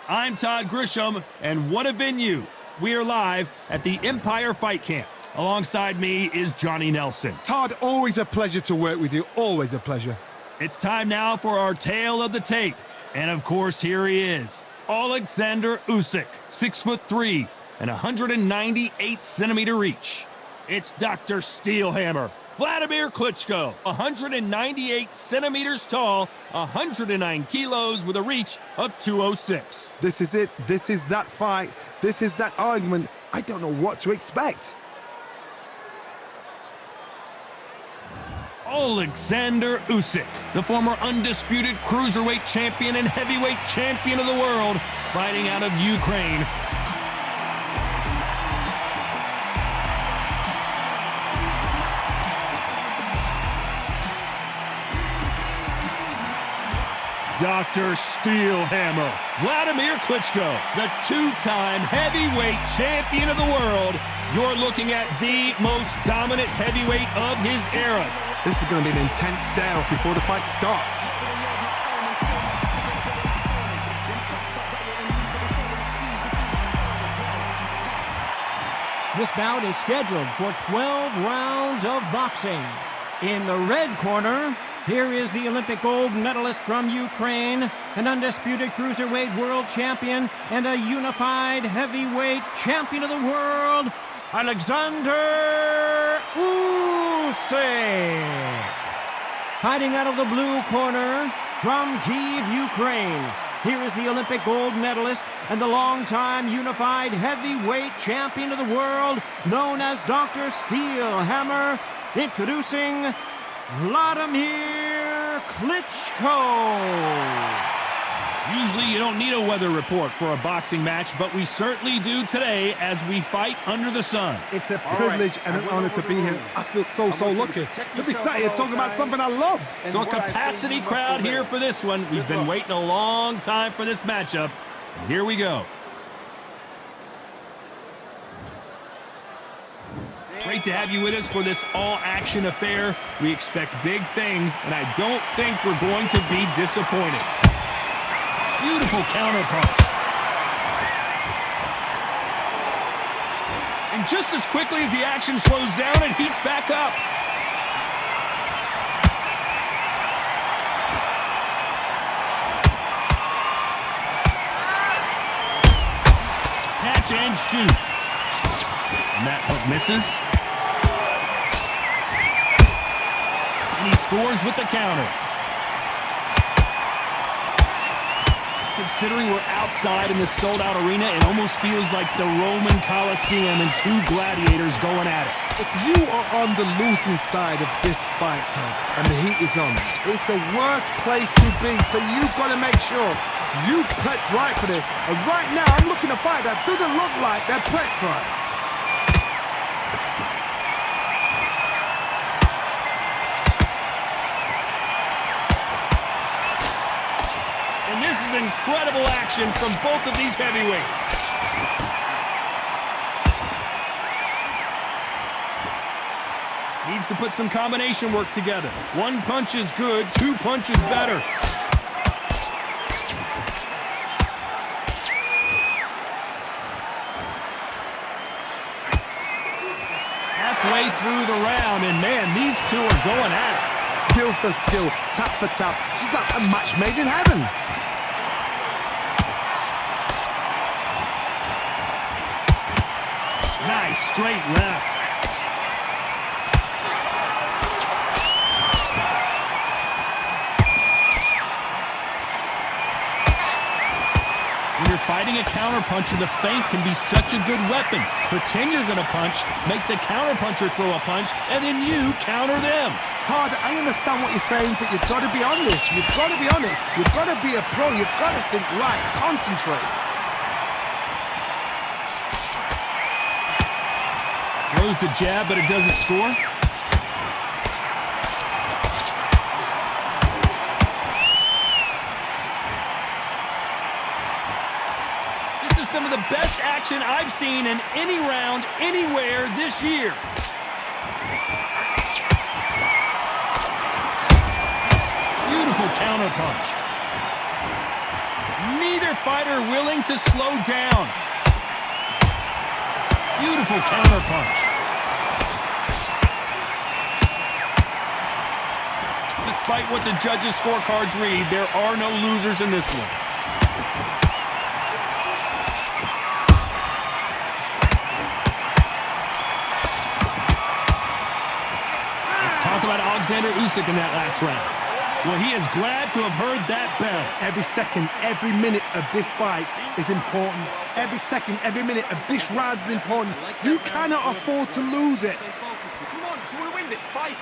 I'm Todd Grisham, and what a venue. We are live at the Empire Fight Camp. Alongside me is Johnny Nelson. Todd, always a pleasure to work with you. Always a pleasure. It's time now for our tale of the tape. And of course, here he is. Oleksandr Usyk, 6'3" and 198-centimeter reach. It's Dr. Steelhammer, Wladimir Klitschko, 198 centimeters tall, 109 kilos with a reach of 206. This is it. This is that fight. This is that argument. I don't know what to expect. Oleksandr Usyk, the former undisputed cruiserweight champion and heavyweight champion of the world, fighting out of Ukraine. Dr. Steelhammer, Wladimir Klitschko, the two-time heavyweight champion of the world. You're looking at the most dominant heavyweight of his era. This is going to be an intense stare before the fight starts. This bout is scheduled for 12 rounds of boxing. In the red corner, here is the Olympic gold medalist from Ukraine, an undisputed cruiserweight world champion, and a unified heavyweight champion of the world, Oleksandr Usyk. Fighting out of the blue corner from Kyiv, Ukraine, here is the Olympic gold medalist and the longtime unified heavyweight champion of the world, known as Dr. Steelhammer, introducing Wladimir Klitschko. Usually you don't need a weather report for a boxing match, but we certainly do today as we fight under the sun. It's a privilege and an honor to be here. I feel so lucky to be sat here talking about something I love. So a capacity crowd here for this one. We've been waiting a long time for this matchup, and here we go. Great to have you with us for this all-action affair. We expect big things, and I don't think we're going to be disappointed. Beautiful counter punch. And just as quickly as the action slows down, it heats back up. Catch and shoot. And that hook misses. And he scores with the counter. Considering we're outside in this sold-out arena, it almost feels like the Roman Colosseum and two gladiators going at it. If you are on the losing side of this fight, Tom, and the heat is on, it's the worst place to be, so you've got to make sure you've prepped right for this. And right now, I'm looking at a fight that doesn't look like they're prepped right. This is incredible action from both of these heavyweights. Needs to put some combination work together. One punch is good, two punches better. Halfway through the round, and man, these two are going at it. Skill for skill, tap for tap. She's like a match made in heaven. Nice straight left. When you're fighting a counterpuncher, the feint can be such a good weapon. Pretend you're going to punch, make the counterpuncher throw a punch, and then you counter them. Todd, I understand what you're saying, but you've got to be honest. You've got to be honest. You've got to be a pro. You've got to think right. Concentrate. Throws the jab, but it doesn't score. This is some of the best action I've seen in any round, anywhere this year. Beautiful counterpunch. Knee Neither fighter willing to slow down. Beautiful counterpunch. Despite what the judges' scorecards read, there are no losers in this one. Let's talk about Oleksandr Usyk in that last round. Well, he is glad to have heard that bell. Every second, every minute of this fight is important. Every second, every minute of this round is important. You cannot afford to lose it. Come on, do you want to win this fight?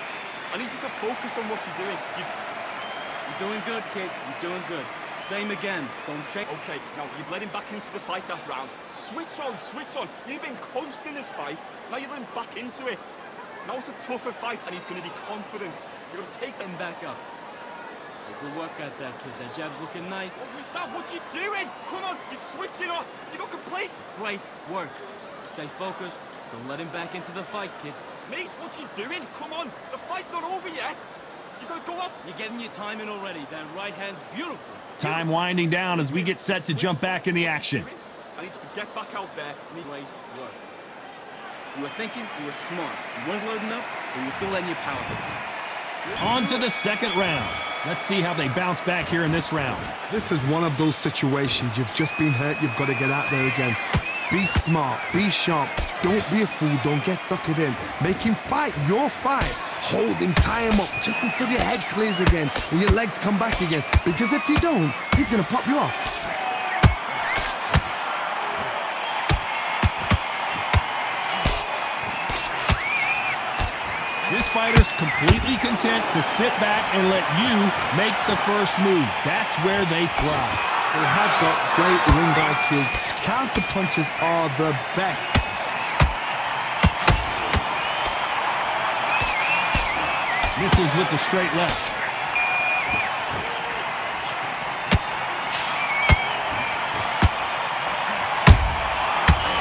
I need you to focus on what you're doing. You're doing good, kid. You're doing good. Same again. Don't check. Okay, now you've let him back into the fight that round. Switch on, switch on. You've been close in this fight. Now you're letting him back into it. Now it's a tougher fight and he's going to be confident. You're going to take them back up. Good work at that, kid. That jab's looking nice. Oh, Gustav, what you doing? Come on, you're switching off. You got complacent. Great work. Stay focused. Don't let him back into the fight, kid. Mate, what you doing? Come on, the fight's not over yet. You gotta go up. You're getting your time in already. That right hand's beautiful. Time winding down as we get set to jump back in the action. I need you to get back out there. Great work. You were thinking, you were smart. You weren't loading up, but you were still letting your power go. On to the second round. Let's see how they bounce back here in this round. This is one of those situations. You've just been hurt. You've got to get out there again. Be smart. Be sharp. Don't be a fool. Don't get suckered in. Make him fight your fight. Hold him, tie him up just until your head clears again and your legs come back again. Because if you don't, he's going to pop you off. This fighter's completely content to sit back and let you make the first move. That's where they thrive. They have got great ring IQ. Counter punches are the best. Misses with the straight left.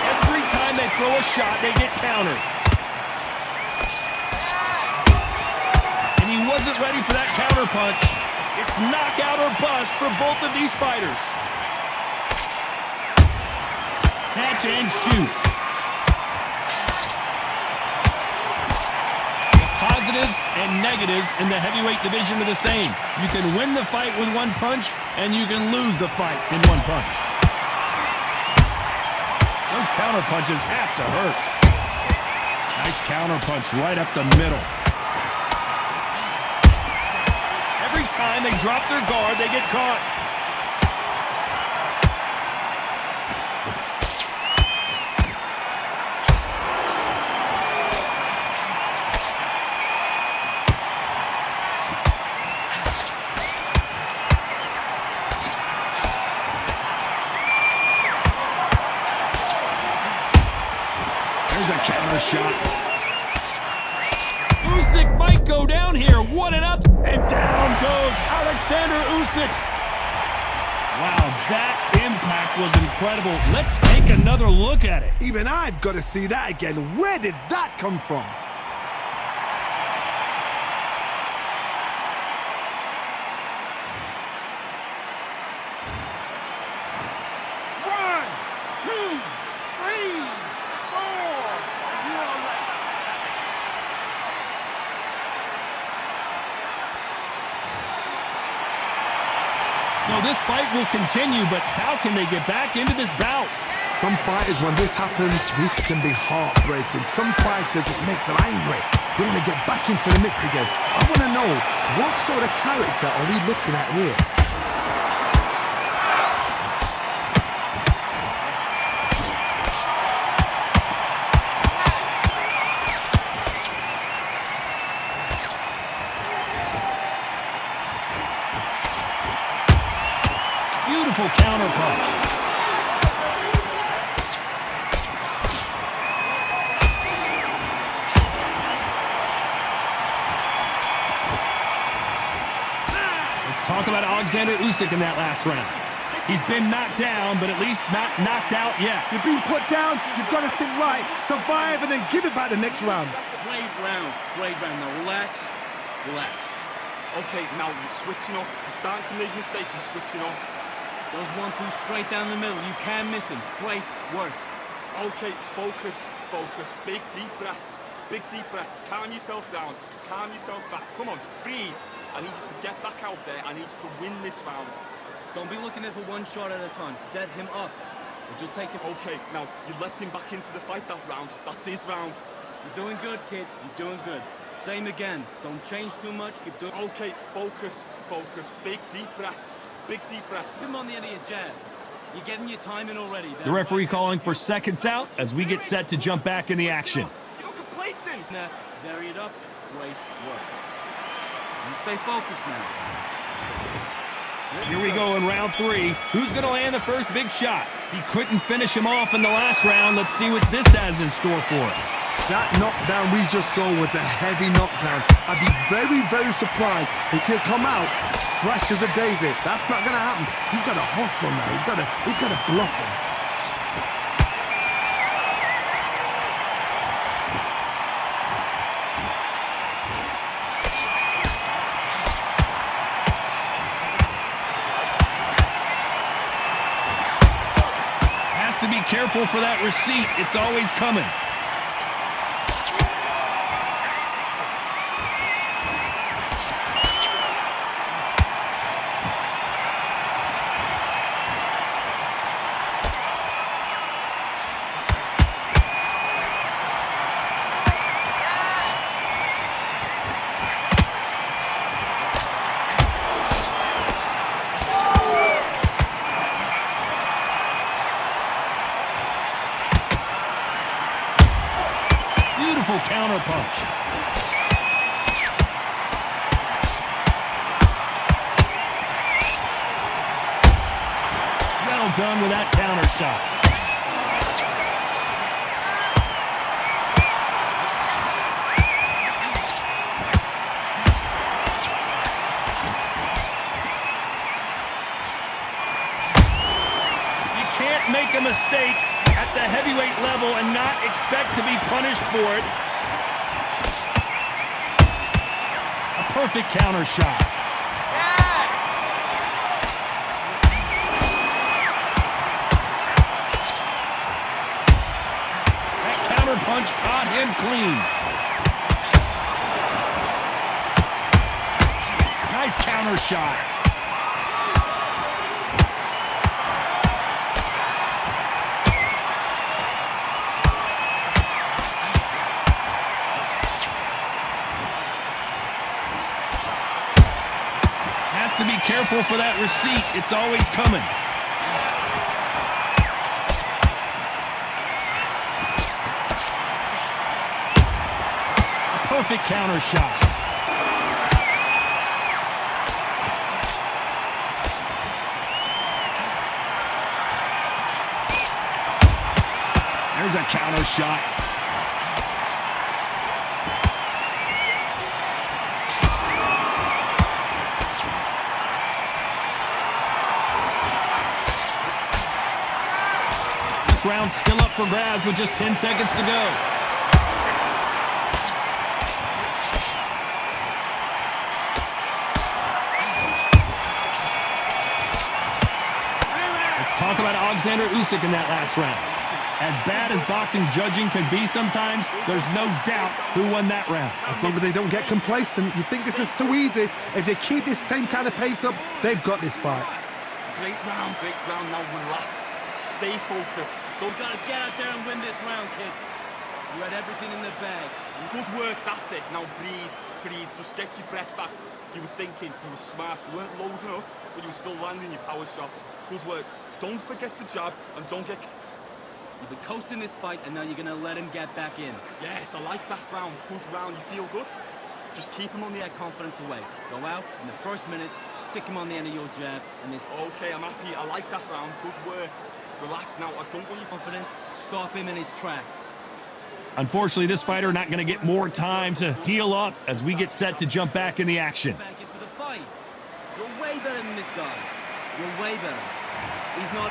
Every time they throw a shot, they get countered. And he wasn't ready for that counter punch. It's knockout or bust for both of these fighters. Catch and shoot. The positives and negatives in the heavyweight division are the same. You can win the fight with one punch, and you can lose the fight in one punch. Those counter punches have to hurt. Nice counter punch right up the middle. Every time they drop their guard, they get caught. There's a counter shot. Usyk might go down here. What an up. And down goes Oleksandr Usyk. Wow, that impact was incredible. Let's take another look at it. Even I've got to see that again. Where did that come from? So this fight will continue, but how can they get back into this bout? Some fighters, when this happens, this can be heartbreaking. Some fighters, it makes them angry. They want to get back into the mix again. I want to know, what sort of character are we looking at here? Beautiful counter punch. Let's talk about Oleksandr Usyk in that last round. He's been knocked down, but at least not knocked out yet. You've been put down, you've got to think right, survive, and then give it back the next round. Great round. Great round. Now relax. Relax. Okay, now you're switching off. You're starting to make mistakes. You're switching off. Those 1-2 straight down the middle. You can't miss him. Great work. Okay, focus, focus. Big deep breaths. Big deep breaths. Calm yourself down. Calm yourself back. Come on, breathe. I need you to get back out there. I need you to win this round. Don't be looking at for one shot at a time. Set him up. But you'll take him. Okay, now you let him back into the fight that round. That's his round. You're doing good, kid. You're doing good. Same again. Don't change too much. Keep doing. Okay, focus, focus. Big deep breaths. Big deep breaths. Get him on the end of your jab. You're getting your time in already. The referee calling for seconds out as we get set to jump back in the action. You're complacent. Now, vary it up. Great work. You stay focused now. Here we go in round 3. Who's going to land the first big shot? He couldn't finish him off in the last round. Let's see what this has in store for us. That knockdown we just saw was a heavy knockdown. I'd be very, very surprised if he'll come out fresh as a daisy. That's not going to happen. He's got to hustle now. He's got to bluff him. Has to be careful for that receipt. It's always coming. Beautiful counter punch. Well done with that counter shot. You can't make a mistake at the heavyweight level and not expect to be punished for it. A perfect counter shot. That counter punch caught him clean. Nice counter shot. To be careful for that receipt. It's always coming. A perfect counter shot. There's a counter shot. Round still up for grabs with just 10 seconds to go. Let's talk about Oleksandr Usyk in that last round. As bad as boxing judging can be sometimes, there's no doubt who won that round. As long as they don't get complacent, you think this is too easy. If they keep this same kind of pace up, they've got this fight. Great round, now relax. Stay focused. So we gotta get out there and win this round, kid. You had everything in the bag. Good work, that's it. Now breathe, breathe. Just get your breath back. You were thinking, you were smart. You weren't loading up, but you were still landing your power shots. Good work. Don't forget the jab and don't get... You've been coasting this fight and now you're gonna let him get back in. Yes, I like that round. Good round. You feel good? Just keep him on the... That confidence away. Go out in the first minute, stick him on the end of your jab, and this... Okay, I'm happy. I like that round. Good work. Relax now. I don't want you to... Confidence, stop him in his tracks. Unfortunately, this fighter not going to get more time to heal up as we get set to jump back in the action. Back into the fight. You're way better than this guy. You're way better. He's not...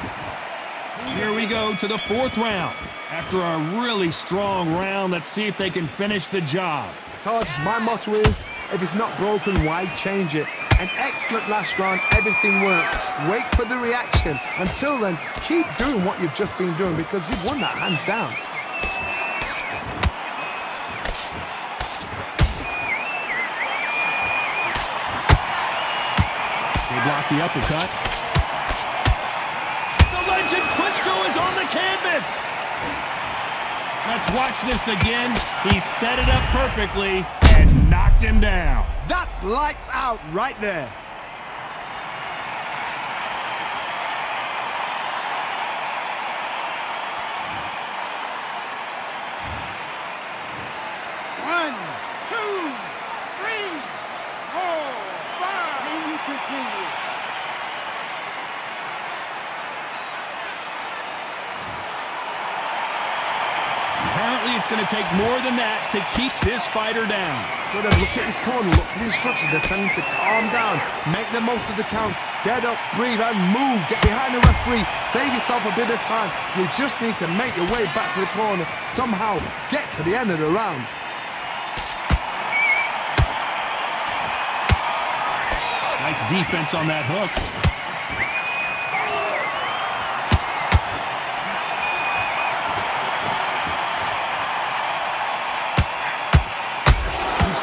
Here we go to the 4th round. After a really strong round, let's see if they can finish the job. Todd, my motto is, if it's not broken, why change it? An excellent last round, everything works. Wait for the reaction. Until then, keep doing what you've just been doing because you've won that hands down. They block the uppercut. The legend Klitschko is on the canvas. Let's watch this again. He set it up perfectly and knocked him down. That's lights out right there. One, two, three, four, five. Can you continue? Apparently, it's going to take more than that to keep this fighter down. Gotta look at his corner, look for the instructions. They're telling him to calm down, make the most of the count, get up, breathe, and move. Get behind the referee, save yourself a bit of time. You just need to make your way back to the corner, somehow get to the end of the round. Nice defense on that hook.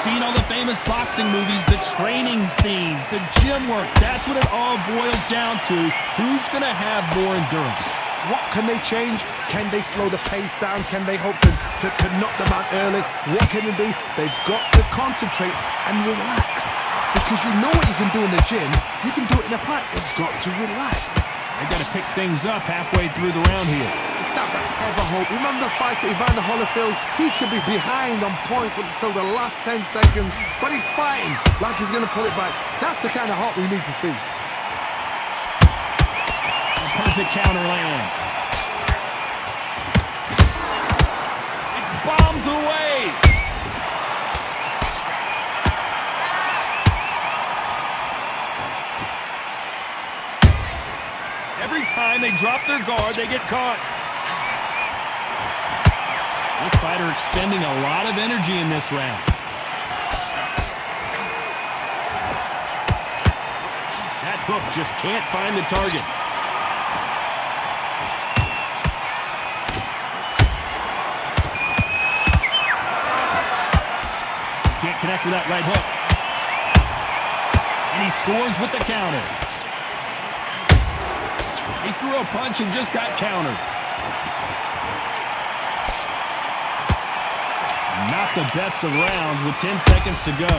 Seen all the famous boxing movies, the training scenes, the gym work. That's what it all boils down to. Who's going to have more endurance? What can they change? Can they slow the pace down? Can they hope to knock them out early? What can they do? They've got to concentrate and relax. Because you know what you can do in the gym, you can do it in a fight. They've got to relax. They got to pick things up halfway through the round here. It's not that ever hope. Remember the fight at Evander Holyfield? He could be behind on points until the last 10 seconds, but he's fighting like he's going to pull it back. That's the kind of hope we need to see. Perfect counter lands. It's bombs away. Every time they drop their guard, they get caught. This fighter expending a lot of energy in this round. That hook just can't find the target. Can't connect with that right hook. And he scores with the counter. He threw a punch and just got countered. Not the best of rounds with 10 seconds to go.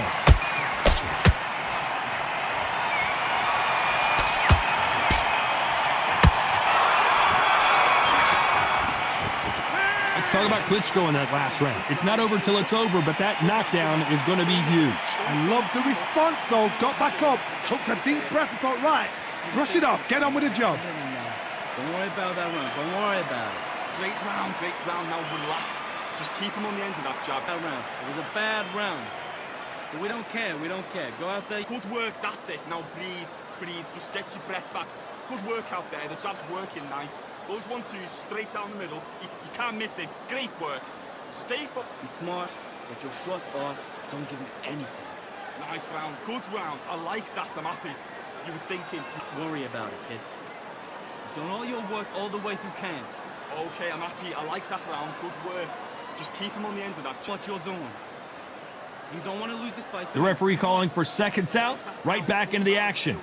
Let's talk about Klitschko in that last round. It's not over till it's over, but that knockdown is going to be huge. I love the response, though. Got back up, took a deep breath and thought, right, brush it off, get on with the job. Don't worry about that round. Don't worry about it. Great round, great round. Now relax. Just keep him on the end of that jab. That round. It was a bad round. But we don't care. We don't care. Go out there. Good work, that's it. Now breathe, breathe. Just get your breath back. Good work out there. The jab's working nice. Those 1-2s straight down the middle. You can't miss it. Great work. Stay focused. Be smart. Get your shots off. Don't give him anything. Nice round. Good round. I like that. I'm happy. You were thinking. Worry about it, kid. You've done all your work all the way through camp. Okay, I'm happy. I like that round. Good work. Just keep him on the end of that. What you're doing. You don't want to lose this fight. The referee calling for seconds out. Right back into the action.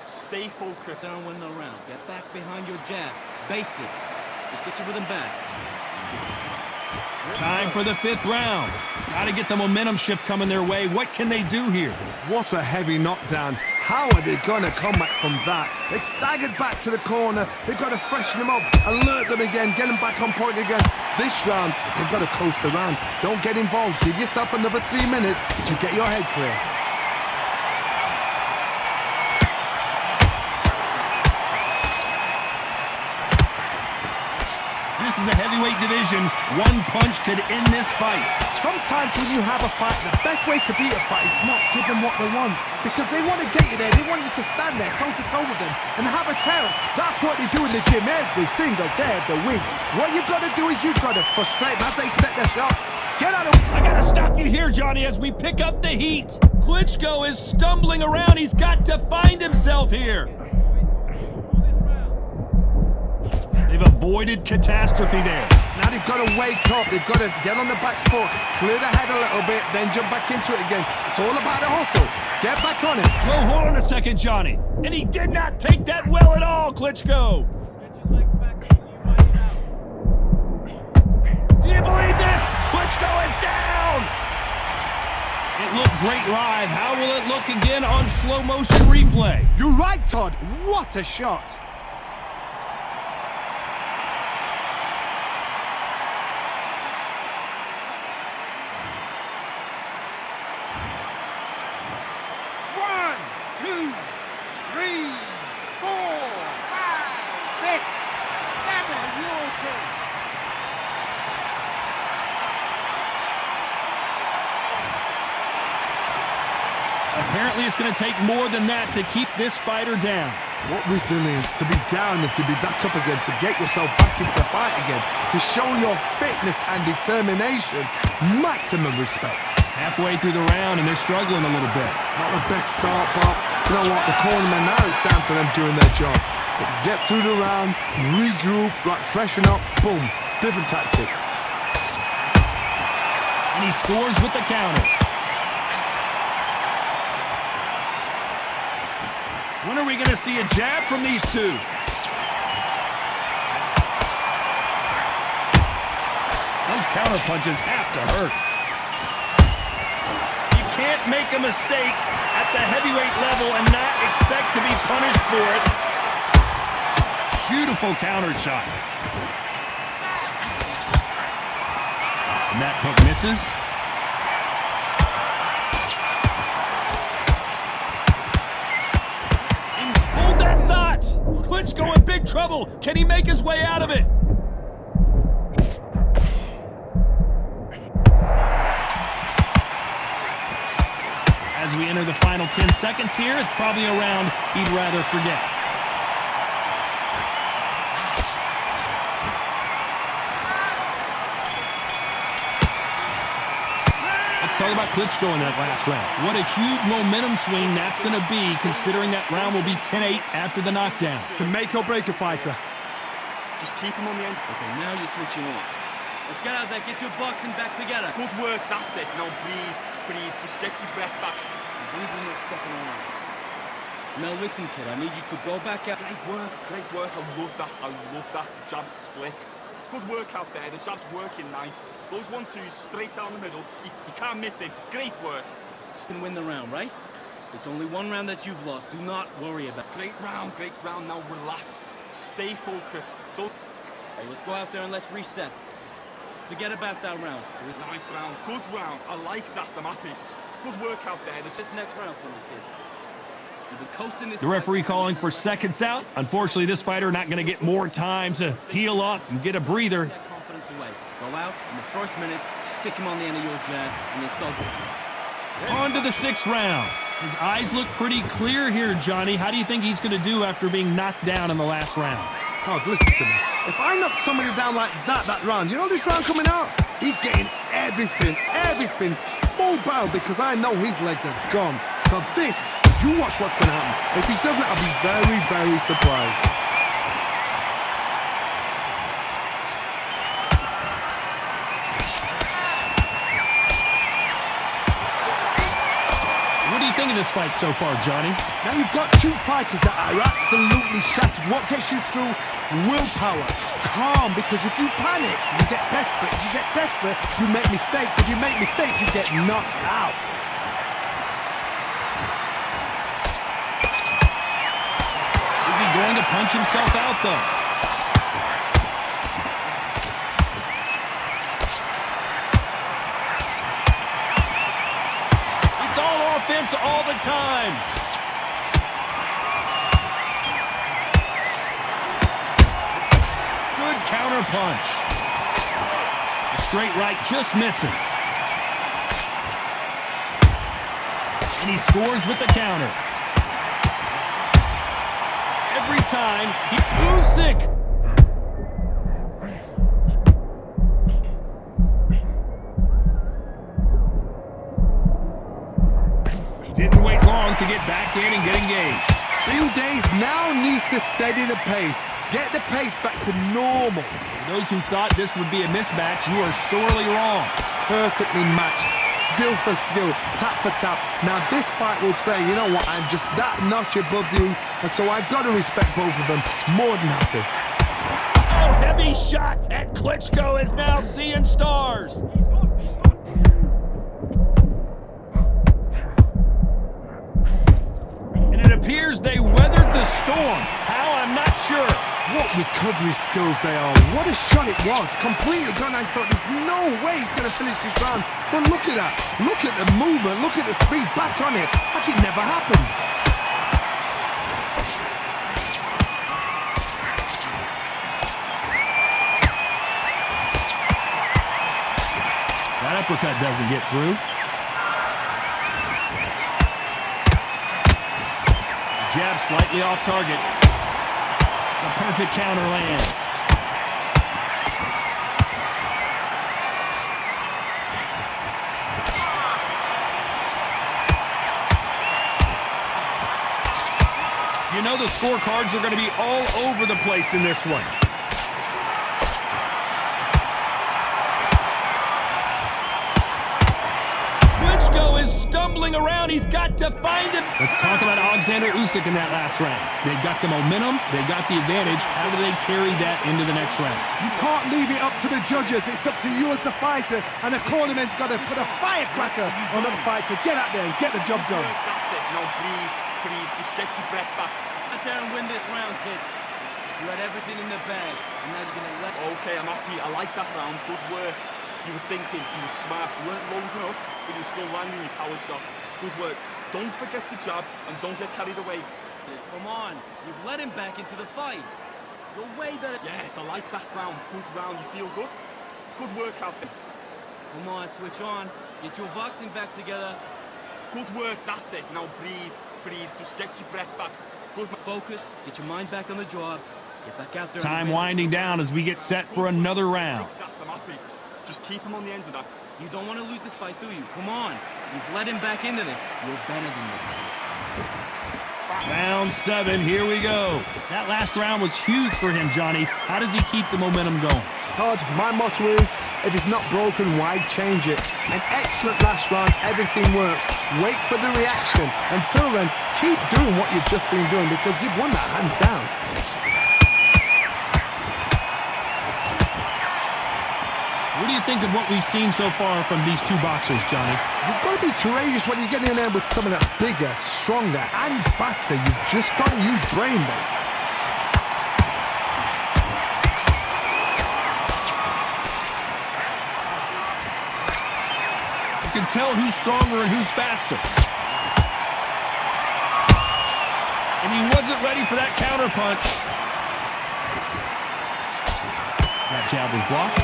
Stay focused. Don't win the round. Get back behind your jab. Basics. Just get your rhythm back. Time for the 5th round. Got to get the momentum shift coming their way. What can they do here? What a heavy knockdown. How are they going to come back from that? They've staggered back to the corner. They've got to freshen them up, alert them again, get them back on point again. This round, they've got to coast around. Don't get involved. Give yourself another 3 minutes to get your head clear. This is the heavyweight division. One punch could end this fight. Sometimes when you have a fight, the best way to beat a fight is not give them what they want. Because they want to get you there. They want you to stand there toe-to-toe with them and have a tell. That's what they do in the gym every single day of the week. What you've got to do is you've got to frustrate them as they set their shots. Get out of... I gotta stop you here, Johnny, as we pick up the heat. Klitschko is stumbling around. He's got to find himself here. They've avoided catastrophe there. Now they've got to wake up. They've got to get on the back foot, clear the head a little bit, then jump back into it again. It's all about the hustle. Get back on it. Well, hold on a second, Johnny. And he did not take that well at all, Klitschko. Do you believe this? Klitschko is down! It looked great live. How will it look again on slow motion replay? You're right, Todd. What a shot. Apparently, it's going to take more than that to keep this fighter down. What resilience to be down and to be back up again, to get yourself back into fight again, to show your fitness and determination. Maximum respect. Halfway through the round, and they're struggling a little bit. Not the best start, but you know what? The cornerman now is down for them doing their job. But get through the round, regroup, right, freshen up, boom. Different tactics. And he scores with the counter. When are we going to see a jab from these two? Those counter punches have to hurt. You can't make a mistake at the heavyweight level and not expect to be punished for it. Beautiful counter shot. And that hook misses. Klitschko in big trouble. Can he make his way out of it? As we enter the final 10 seconds here, it's probably a round he'd rather forget. Let's talk about Klitschko in that last round. What a huge momentum swing that's going to be, considering that round will be 10-8 after the knockdown. Can make or break a fighter. Just keep him on the end. Okay, now you're switching off. Let's get out there, get your boxing back together. Good work, that's it. Now breathe, breathe. Just get your breath back. Breathing or stepping around. Now listen, kid, I need you to go back out. Great work, great work. I love that. I love that. The jab's slick. Good work out there. The jab's working nice. Those 1-2s straight down the middle. You can't miss it. Great work. And win the round, right? It's only one round that you've lost. Do not worry about it. Great round, great round. Now relax. Stay focused. Don't... Hey, let's go out there and let's reset. Forget about that round. Nice round. Good round. I like that. I'm happy. Good work out there. Just next round for me, kid. You've been coasting this. The referee calling for seconds out. Unfortunately, this fighter not going to get more time to heal up and get a breather. That confidence away. Go out in the first minute, stick him on the end of your jab, and then start going. On to the 6th round. His eyes look pretty clear here, Johnny. How do you think he's going to do after being knocked down in the last round? Todd, listen to me. If I knock somebody down like that round, you know this round coming out? He's getting everything, full barrel, because I know his legs are gone. So this, you watch what's going to happen. If he doesn't, I'll be very, very surprised. What do you think of this fight so far, Johnny? Now you've got two fighters that are absolutely shattered. What gets you through? Willpower. Calm, because if you panic, you get desperate. If you get desperate, you make mistakes. If you make mistakes, you get knocked out. Is he going to punch himself out, though? It's all offense all the time. Good counter punch. The straight right just misses. And he scores with the counter. Every time, Usyk! Didn't wait long to get back in and get engaged. Bill Days now needs to steady the pace. Get the pace back to normal. For those who thought this would be a mismatch, you are sorely wrong. Perfectly matched. Skill for skill, tap for tap. Now this fight will say, you know what, I'm just that notch above you, and so I've got to respect both of them. More than happy. Oh, heavy shot, and Klitschko is now seeing stars. And it appears they weathered the storm. How, I'm not sure. What recovery skills they are. What a shot it was. Completely gone. I thought there's no way he's going to finish this round. But look at that. Look at the movement. Look at the speed. Back on it. Like it never happened. That uppercut doesn't get through. Jab slightly off target. The perfect counter lands. You know the scorecards are going to be all over the place in this one. Klitschko is stumbling around. He's got to find him. Let's talk about Oleksandr Usyk in that last round. They've got the momentum. They've got the advantage. How do they carry that into the next round? You can't leave it up to the judges. It's up to you as the fighter. And the cornerman's got to put a firecracker on that fighter. Get out there and get the job done. That's it. Now breathe, breathe. Just get your breath back. Out there and win this round, kid. You had everything in the bag, and now you're gonna let. Okay, I'm happy. I like that round. Good work. You were thinking, you were smart. You weren't loading up, but you were still landing your power shots. Good work. Don't forget the jab, and don't get carried away. Come on, you've let him back into the fight. You're way better. Yes, I like that round. Good round. You feel good? Good work out there. Come on, switch on. Get your boxing back together. Good work. That's it. Now breathe, breathe. Just get your breath back. Good. Focus. Get your mind back on the job. Get back out there. Time winding down as we get set for another round. I'm happy. Just keep him on the end of that. You don't want to lose this fight, do you? Come on. You've let him back into this. You're better than this. Round 7, here we go. That last round was huge for him, Johnny. How does he keep the momentum going? Todd, my motto is, if it's not broken, why change it? An excellent last round, everything works. Wait for the reaction. Until then, keep doing what you've just been doing because you've won that hands down. What do you think of what we've seen so far from these two boxers, Johnny? You've got to be courageous when you get in there with someone that's bigger, stronger, and faster. You've just got to use brain, mate. You can tell who's stronger and who's faster. And he wasn't ready for that counter punch. That jab was blocked.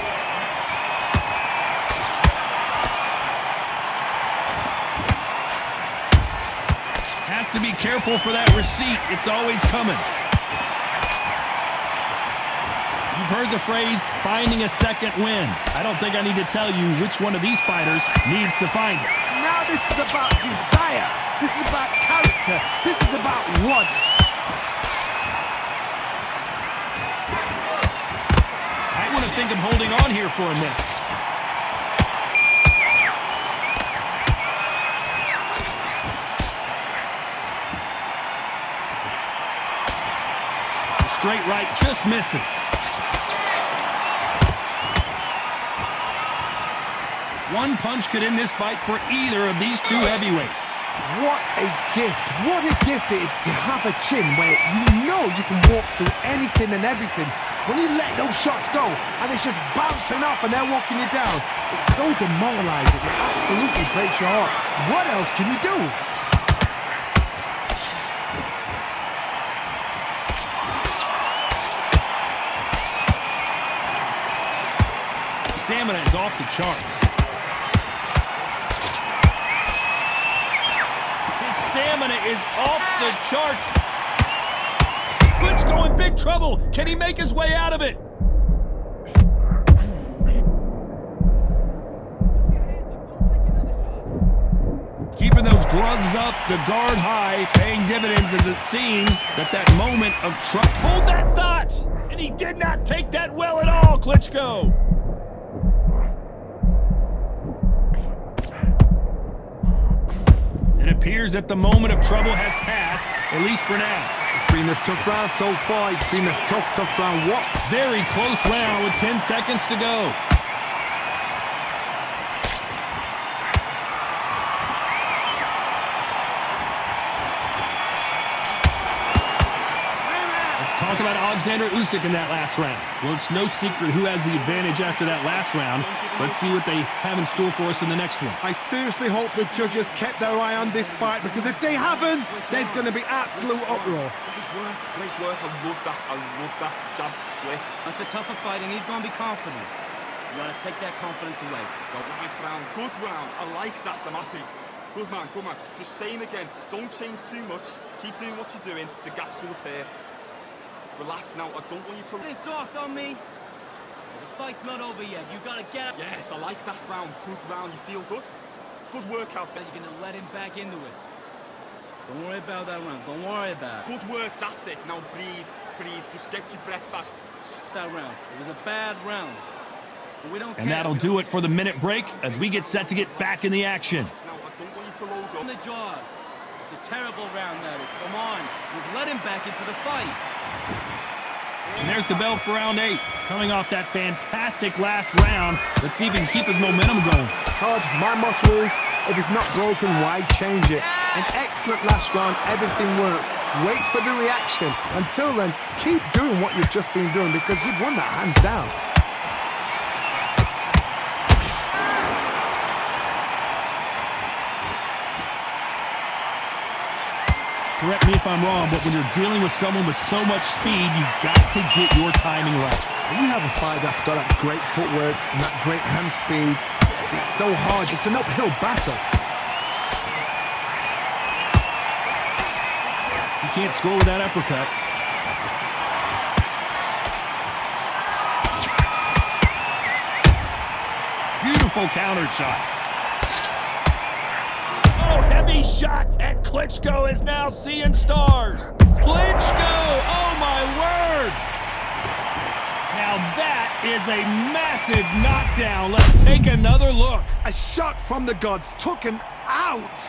Has to be careful for that receipt. It's always coming. You've heard the phrase, finding a second win. I don't think I need to tell you which one of these fighters needs to find it. Now this is about desire. This is about character. This is about want. I want to think of holding on here for a minute. The straight right just misses. One punch could end this fight for either of these two heavyweights. What a gift. What a gift it is to have a chin where you know you can walk through anything and everything. When you let those shots go and it's just bouncing off and they're walking you down, it's so demoralizing. It absolutely breaks your heart. What else can you do? Stamina is off the charts. Stamina is off the charts. Klitschko in big trouble. Can he make his way out of it? Keeping Keeping those gloves up, the guard high, paying dividends as it seems that moment of trust. Hold that thought! And he did not take that well at all, Klitschko! It appears that the moment of trouble has passed, at least for now. It's been a tough round so far. It's been a tough round. What? Very close round with 10 seconds to go. Talk about Oleksandr Usyk in that last round. Well, it's no secret who has the advantage after that last round. Let's see what they have in store for us in the next one. I seriously hope the judges kept their eye on this fight, because if they haven't, there's going to be absolute uproar. Great work. I love that. I love that jab slip. That's a tougher fight, and he's going to be confident. You got to take that confidence away. Nice round. Good round. I like that. I'm happy. Good man. Good man. Just same again. Don't change too much. Keep doing what you're doing. The gaps will appear. Relax now, I don't want you to... It's soft on me. The fight's not over yet. You gotta get up. Yes, I like that round. Good round. You feel good? Good workout. Then you're gonna let him back into it. Don't worry about that round. Don't worry about it. Good work. That's it. Now breathe. Breathe. Just get your breath back. That round. It was a bad round. But we don't care. And that'll do it for the minute break as we get set to get back in the action. Now, I don't want you to load up. On the jaw. It's a terrible round, that is. Come on. We've let him back into the fight. And there's the bell for round 8. Coming off that fantastic last round, let's see if he can keep his momentum going. Todd, my motto is, if it's not broken, why change it? An excellent last round, everything works. Wait for the reaction. Until then, keep doing what you've just been doing, because you've won that hands down. Correct me if I'm wrong, but when you're dealing with someone with so much speed, you've got to get your timing right. When you have a fight that's got that great footwork and that great hand speed, it's so hard. It's an uphill battle. You can't score with that uppercut. Beautiful counter shot. Oh, heavy shot, and Klitschko is now seeing stars. Klitschko, oh my word. Now that is a massive knockdown. Let's take another look. A shot from the gods took him out.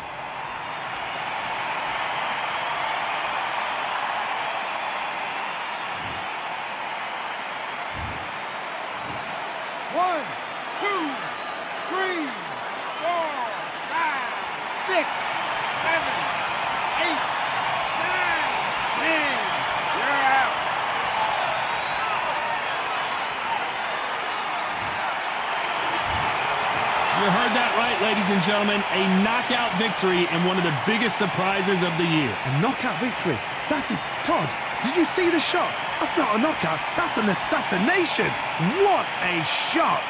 One, two, three, 4, 5, 6, 7, 8, 9, 10. You're out. You heard that right, ladies and gentlemen. A knockout victory and one of the biggest surprises of the year. A knockout victory. That is, Todd, did you see the shot? That's not a knockout. That's an assassination. What a shot.